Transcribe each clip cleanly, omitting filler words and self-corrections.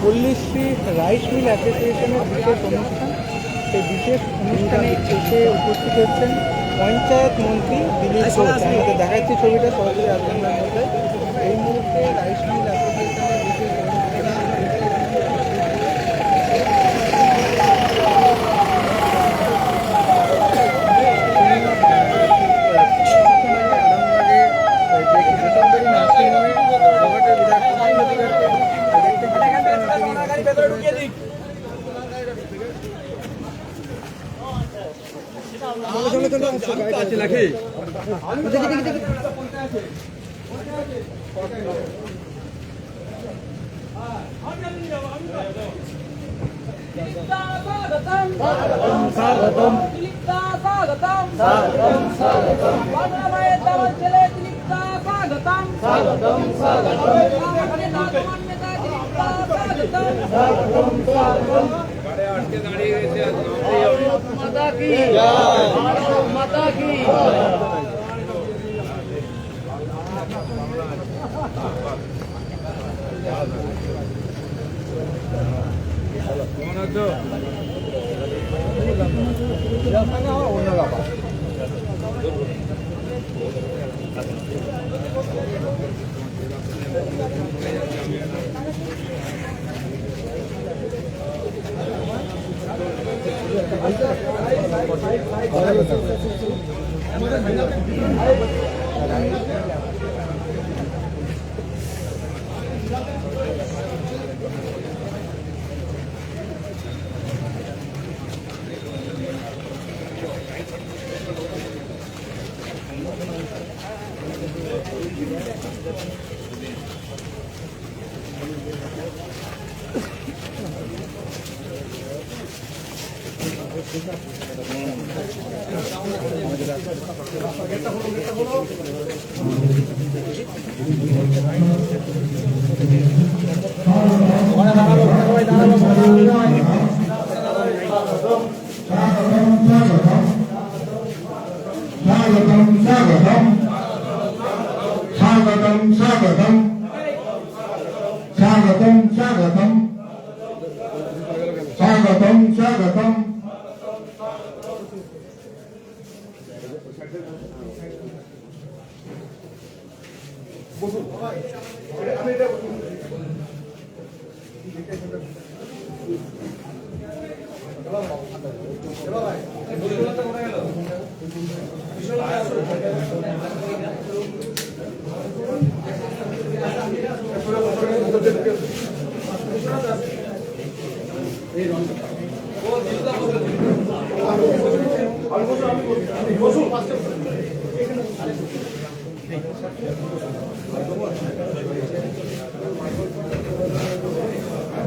Pallishree rice mill অ্যাসোসিয়েশনের বিশেষ অনুষ্ঠান। সেই বিশেষ অনুষ্ঠানে এসে উপস্থিত হচ্ছেন পঞ্চায়েত মন্ত্রী দিলীপ ঘোষ। আমাদের দেখাচ্ছি ছবিটা সরাসরি রাজবাংলার মধ্যে। এই মুহূর্তে রাইস মিল অ্যাসোসিয়েশনের বিশেষ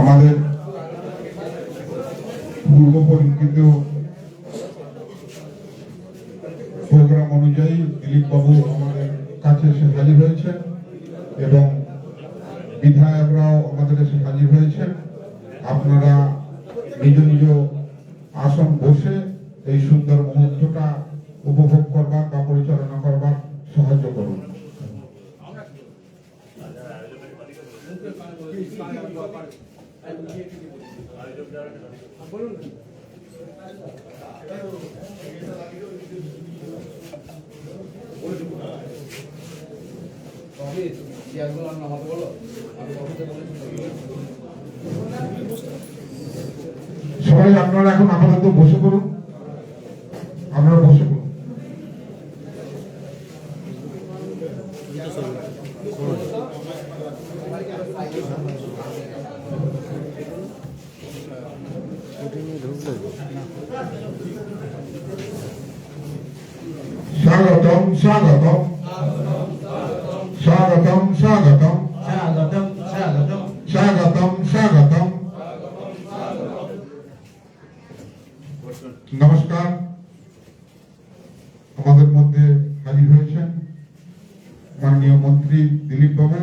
আমাদের পূর্ব পরিকল্পিত প্রোগ্রাম অনুযায়ী দিলীপ বাবু আমাদের কাছে এসে হাজির হয়েছেন এবং বিধায়করাও আমাদের এসে হাজির হয়েছেন। আপনারা নিজ নিজ আসন বসে এই সুন্দর মুহূর্তটা উপভোগ করবার বা পরিচালনা করবার সাহায্য করুন। সবাই আপনারা এখন আপাতত বসে পড়ুন, আপনারা বসে পড়ুন। স্বাগতম স্বাগতম স্বাগতম স্বাগতম স্বাগতম স্বাগতম স্বাগতম স্বাগতম। নমস্কার। আমাদের মধ্যে হাজির হয়েছেন মাননীয় মন্ত্রী দিলীপ বাবু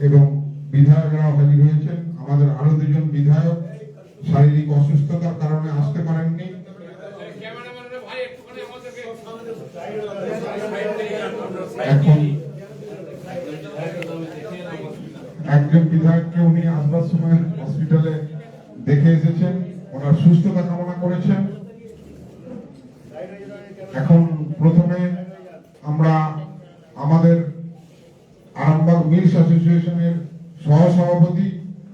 এবং বিধায়করাও হাজির হয়েছেন। আমাদের আরো দুজন বিধায়ক শারীরিক অসুস্থতার কারণে আসতে পারেননি। এখন একজন বিধায়ককে উনি আসবার সময় হসপিটালে দেখে এসেছেন, ওনার সুস্থতা কামনা করেছেন। এখন প্রথমে আমরা আমাদের আরামবাগ মিলস অ্যাসোসিয়েশনের সহসভাপতি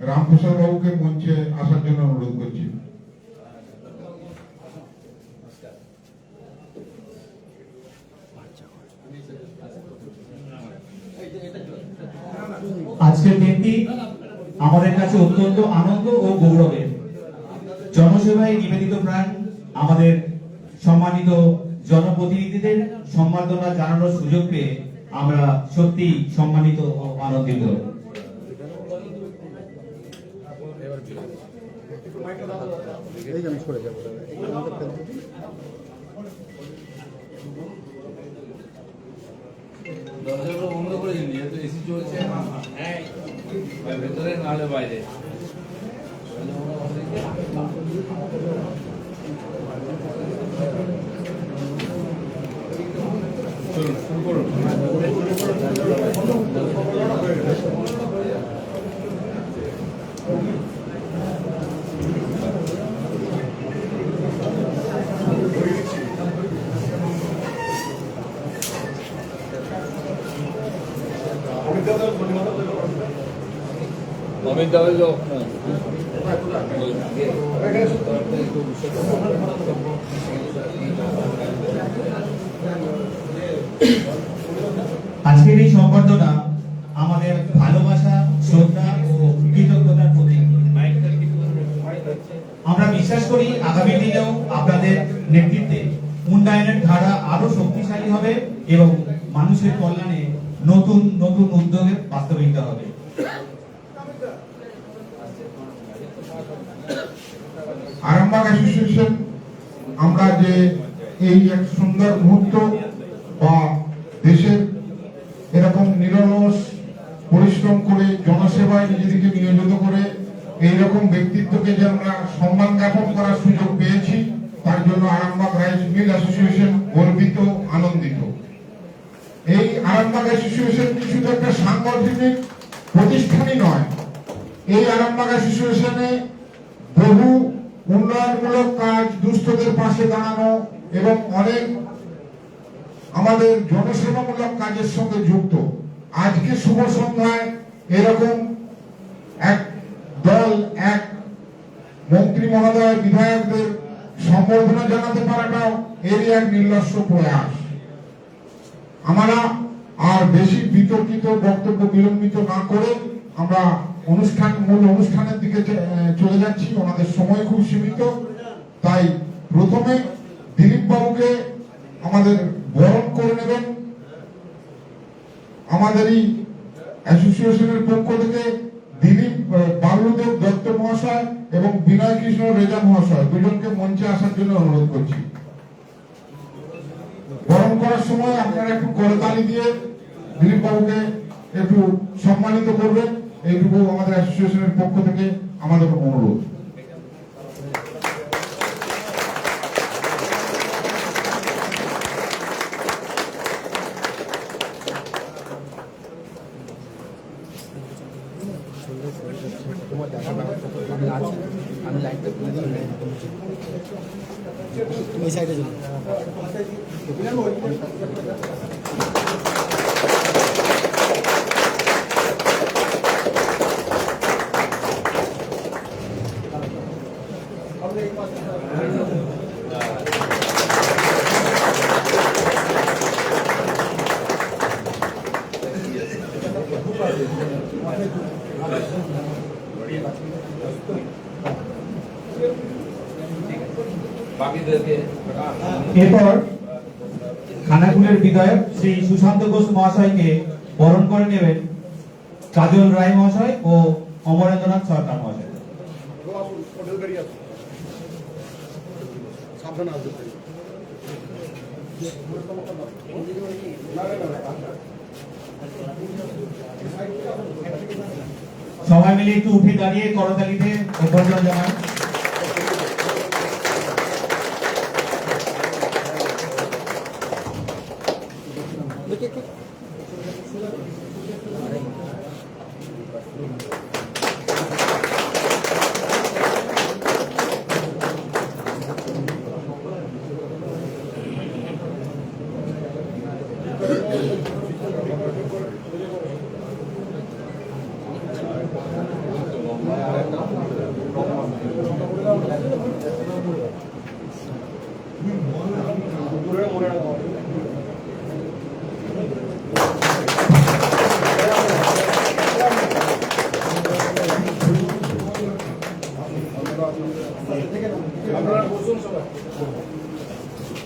রামপ্রসাদ বাবুকে মঞ্চে আসার জন্য অনুরোধ করছি। আজকের দিনটি আমাদের কাছে অত্যন্ত আনন্দ ও গৌরবের। জনসেবায় নিবেদিত প্রাণ আমাদের সম্মানিত জনপ্রতিনিধিদের সম্মাননা জানানোর সুযোগ পেয়ে আমরা সত্যি সম্মানিত ও আনন্দিত। দরজাগুলো বন্ধ করে দিন, যেহেতু এসি চলছে। হ্যাঁ, ভেতরে নাহলে বাইরে। চলুন, শুরু করুন। অমিত দাও যাও। আজকের এই সংবর্ধনা আমাদের ভালোবাসা, শ্রদ্ধা ও কৃতজ্ঞতার প্রতীক। আমরা বিশ্বাস করি আগামী দিনেও আপনাদের নেতৃত্বে উন্নয়নের ধারা আরো শক্তিশালী হবে এবং মানুষের কল্যাণে নতুন নতুন উদ্যোগের বাস্তবায়িত হবে। আরামবাগ অ্যাসোসিয়েশন আমরা যে এই এক সুন্দর মুহূর্ত বা দেশের এরকম নিরলস পরিশ্রম করে জনসেবায় নিজেদেরকে নিয়োজিত করে এইরকম ব্যক্তিত্বকে যে আমরা সম্মান জ্ঞাপন করার সুযোগ পেয়েছি, তার জন্য আরামবাগ রাইস মিল অ্যাসোসিয়েশন গর্বিত, আনন্দিত। এই আরামবাগ অ্যাসোসিয়েশন শুধু একটা সাংগঠনিক প্রতিষ্ঠানই নয়, এই আরামবাগ অ্যাসোসিয়েশনে বহু উন্নয়নমূলক কাজ, দুস্থদের পাশে দাঁড়ানো এবং অনেক আমাদের জনসেবামূলক কাজের সঙ্গে যুক্ত। আজকে শুভ সন্ধ্যায় এরকম এক দল, এক মন্ত্রী মহোদয়, বিধায়কদের সম্বর্ধনা জানাতে পারাটাও এরই এক নির্লস্য প্রয়াস। আমরা আর বেশি বিতর্কিত বক্তব্য বিলম্বিত না করে আমরা মূল অনুষ্ঠানের দিকে চলে যাচ্ছি। ওনাদের সময় খুব সীমিত, তাই প্রথমে দিলীপ বাবুকে আমাদের বরণ করে নেবেন। আমাদেরই অ্যাসোসিয়েশনের পক্ষ থেকে দিলীপ বাবলুদেব দত্ত মহাশয় এবং বিনয় কৃষ্ণ রেজা মহাশয় দুজনকে মঞ্চে আসার জন্য অনুরোধ করছি। বরণ করার সময় আপনারা একটু করতালি দিয়ে দিলীপ বাবুকে একটু সম্মানিত করবেন, এইটুকু আমাদের অ্যাসোসিয়েশনের পক্ষ থেকে আমাদের অনুরোধ। আমি লাইটটা খুলে দিই, ওই সাইডে চলুন। এরপর খানাকুলের বিধায়ক শ্রী সুশান্ত ঘোষ মহাশয়কে বরণ করে নেবেন কাজল রায় মহাশয় ও অমরেন্দ্রনাথ সরকার মহাশয়। সবাই মিলে একটু উঠে দাঁড়িয়ে করতালিতে অভ্যর্থনা জানান।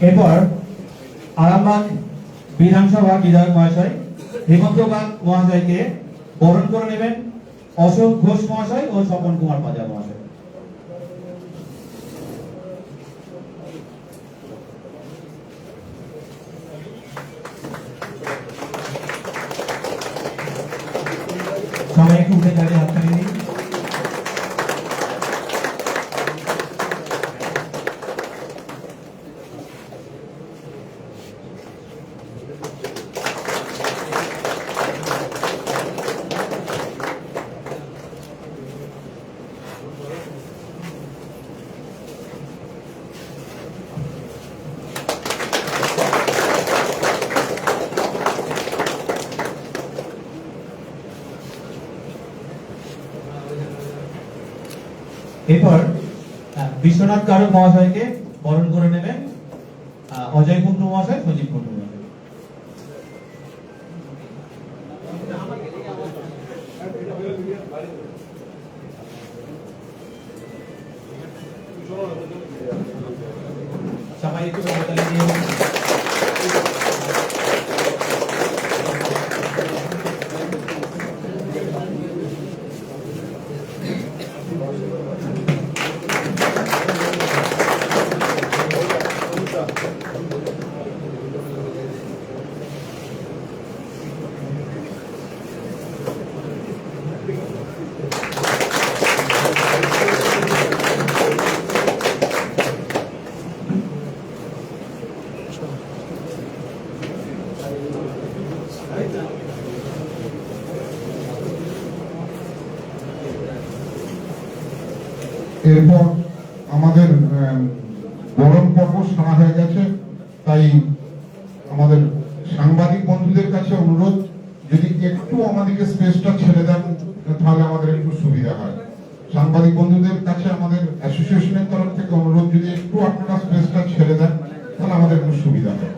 এরপর আরামবাগ বিধানসভা বিধায়ক মহাশয় হেমন্ত বাগ মহাশয়কে বরণ করে নেবেন অশোক ঘোষ মহাশয় ও স্বপন কুমার পাজা মহাশয়। সবাই একটু উঠে দাঁড়িয়ে হাততালি দিন। এরপর বিশ্বনাথ কারক মহাশয়কে বরণ করে নেবেন অজয় কুন্ডু মহাশয়, সঞ্জীব কুন্ডু মহাশয়। সবাই একটু হাততালি দিয়ে এরপর আমাদের বরণ পর্ব সারা হয়ে গেছে, তাই আমাদের সাংবাদিক বন্ধুদের কাছে অনুরোধ, যদি একটু আমাদেরকে স্পেসটা ছেড়ে দেন তাহলে আমাদের একটু সুবিধা হয়। সাংবাদিক বন্ধুদের কাছে আমাদের অ্যাসোসিয়েশনের তরফ থেকে অনুরোধ, যদি একটু আপনারা স্পেসটা ছেড়ে দেন তাহলে আমাদের একটু সুবিধা হয়।